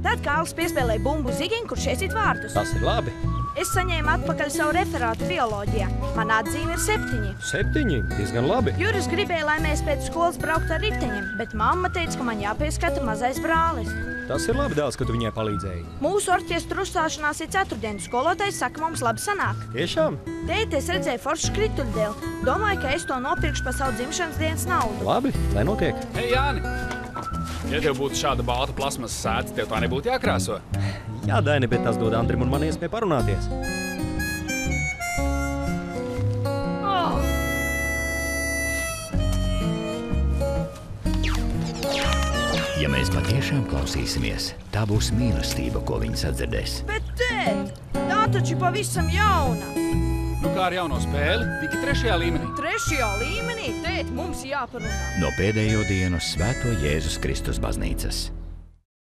Tad Kārlis piespēlēja bumbu Zigiņu, kurš iesīt vārtus. Tas ir labi. Es saņēmu atpakaļ savu referātu bioloģijā. Man atzīme ir 7. 7? Diezgan labi. Juris gribēja, lai mēs pēc skolas brauktu ar riteņiem, bet mamma teica, ka man jāpieskata mazais brālis. Tas ir labi, dēls, ka tu viņai palīdzēji. Mūsu orķestra uzstāšanās ir 4. Skolotājs saka, mums labi sanāk. Tiešām? Tēti, es redzēju foršu krituļdēli. Domāju, ka es to nopirkšu par savu dzimšanas dienas naudu. Labi, lai notiek. Hei, Jāni! Ja tev būtu šāda balta plasmasas sēdze, tev tā nebūtu jākrāso? Jā, Daini, bet tas dod Andrim un man iespēju parunāties. Ja mēs patiešām klausīsimies, tā būs mīlestība, ko viņi sadzirdēs. Bet, tēt, tā taču pavisam jauna. Nu kā ar jauno spēli, tikai 3. līmenī. 3. līmenī? Tēt, mums jāparunā. No pēdējo dienu Svēto Jēzus Kristus baznīcas.